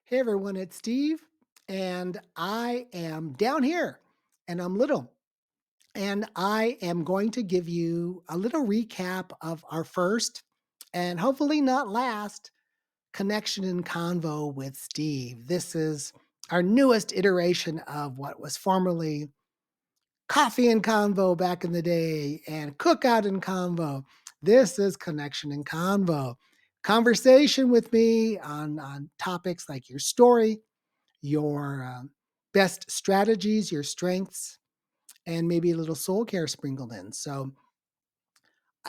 Hey everyone, it's Steve, and I am down here and I'm little. And I am going to give you a little recap of our first and hopefully not last connection and convo with Steve. This is our newest iteration of what was formerly coffee and convo back in the day and cookout and convo. This is connection and convo. Conversation with me on topics like your story, your best strategies, your strengths, and maybe a little soul care sprinkled in. So,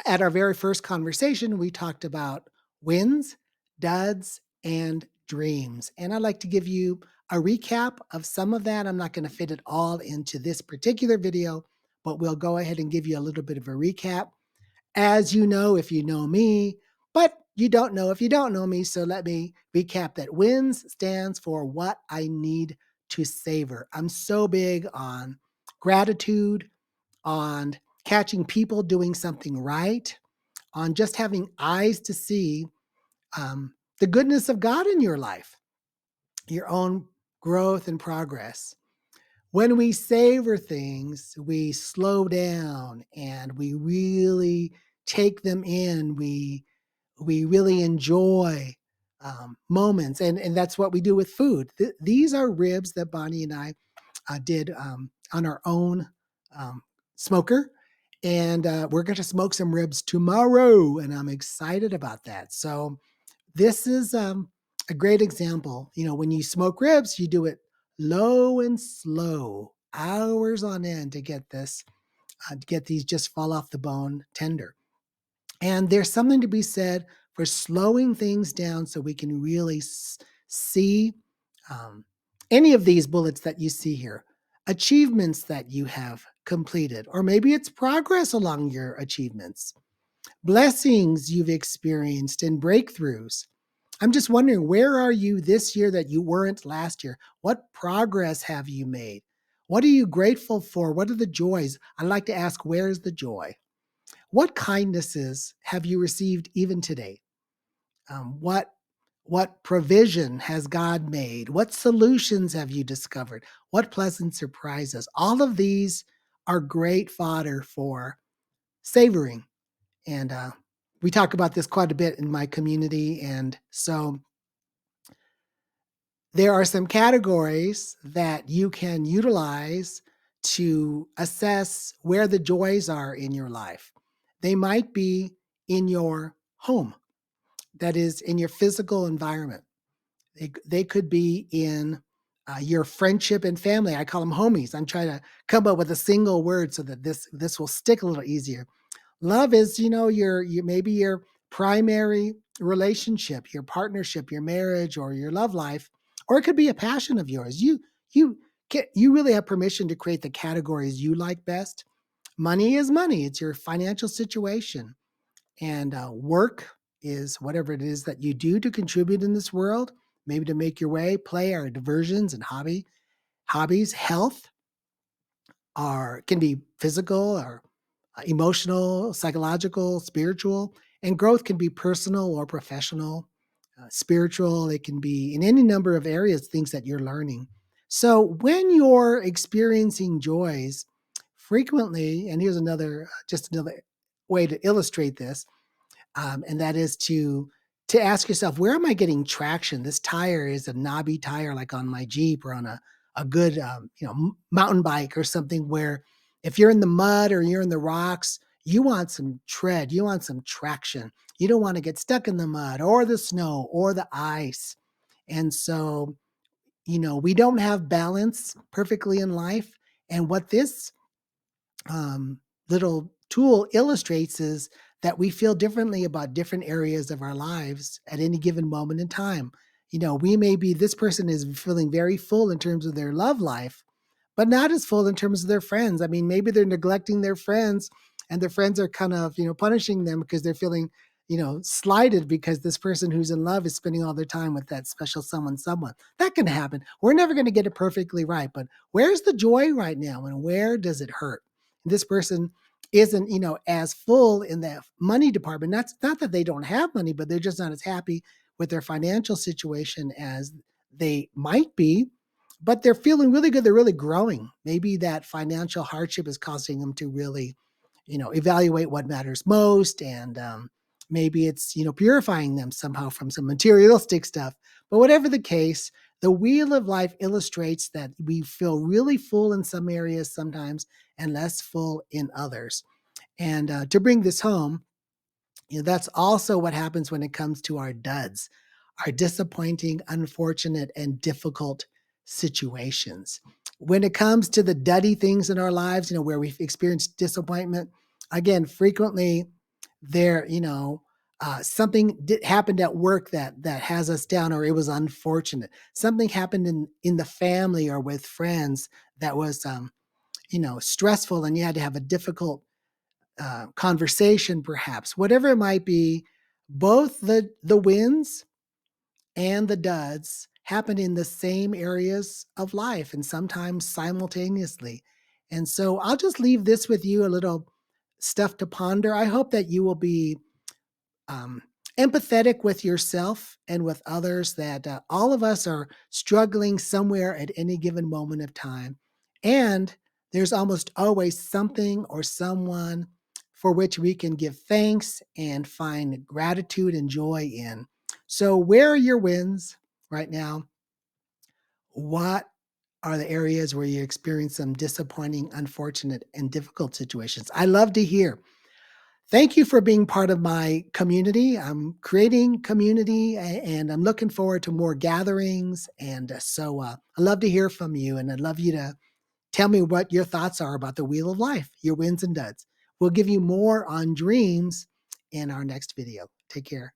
at our very first conversation, we talked about wins, duds, and dreams. And I'd like to give you a recap of some of that. I'm not going to fit it all into this particular video, but we'll go ahead and give you a little bit of a recap. As you know, if you know me, but you don't know if you don't know me. So let me recap that wins stands for what I need to savor. I'm so big on gratitude, on catching people doing something right, on just having eyes to see the goodness of God in your life, your own growth and progress. When we savor things, we slow down and we really take them in. We really enjoy moments, and that's what we do with food. These are ribs that Bonnie and I did on our own um, smoker, and we're going to smoke some ribs tomorrow, and I'm excited about that. So this is a great example. You know, when you smoke ribs, you do it low and slow, hours on end to get these just fall off the bone tender. And there's something to be said for slowing things down so we can really see um, any of these bullets that you see here, achievements that you have completed, or maybe it's progress along your achievements, blessings you've experienced, and breakthroughs. I'm just wondering, where are you this year that you weren't last year? What progress have you made? What are you grateful for? What are the joys? I'd like to ask, where is the joy? What kindnesses have you received even today? What provision has God made? What solutions have you discovered? What pleasant surprises? All of these are great fodder for savoring. And we talk about this quite a bit in my community. And so there are some categories that you can utilize to assess where the joys are in your life. They might be in your home, that is, in your physical environment. They could be in your friendship and family. I call them homies. I'm trying to come up with a single word so that this will stick a little easier. Love is, you know, your maybe your primary relationship, your partnership, your marriage, or your love life, or it could be a passion of yours. You you really have permission to create the categories you like best. Money is money. It's your financial situation, and work is whatever it is that you do to contribute in this world, maybe to make your way. Play are diversions and hobbies. Health are can be physical or emotional, psychological, spiritual, and growth can be personal or professional, spiritual. It can be in any number of areas, things that you're learning. So when you're experiencing joys, frequently, and here's just another way to illustrate this, and that is to ask yourself, where am I getting traction? This tire is a knobby tire, like on my Jeep or on a good mountain bike or something. Where if you're in the mud or you're in the rocks, you want some tread, you want some traction. You don't want to get stuck in the mud or the snow or the ice. And so, you know, we don't have balance perfectly in life. And what this little tool illustrates is that we feel differently about different areas of our lives at any given moment in time. You know, we may be, this person is feeling very full in terms of their love life, but not as full in terms of their friends. I mean, maybe they're neglecting their friends and their friends are kind of, you know, punishing them because they're feeling, you know, slighted because this person who's in love is spending all their time with that special someone. That can happen. We're never going to get it perfectly right, but where's the joy right now and where does it hurt? This person isn't, you know, as full in that money department. That's not that they don't have money, but they're just not as happy with their financial situation as they might be, but they're feeling really good. They're really growing. Maybe that financial hardship is causing them to really, evaluate what matters most. And maybe it's, purifying them somehow from some materialistic stuff. But whatever the case, the wheel of life illustrates that we feel really full in some areas sometimes and less full in others. And to bring this home, that's also what happens when it comes to our duds, our disappointing, unfortunate, and difficult situations. When it comes to the duddy things in our lives, where we've experienced disappointment, again, frequently there, something happened at work that has us down, or it was unfortunate. Something happened in the family or with friends that was, stressful, and you had to have a difficult conversation, perhaps, whatever it might be. Both the wins and the duds happen in the same areas of life and sometimes simultaneously. And so I'll just leave this with you, a little stuff to ponder. I hope that you will be um, empathetic with yourself and with others, that all of us are struggling somewhere at any given moment of time. And there's almost always something or someone for which we can give thanks and find gratitude and joy in. So, where are your wins right now? What are the areas where you experience some disappointing, unfortunate, and difficult situations? I love to hear. Thank you for being part of my community. I'm creating community, and I'm looking forward to more gatherings. And I love to hear from you, and I'd love you to tell me what your thoughts are about the Wheel of Life, your wins and duds. We'll give you more on dreams in our next video. Take care.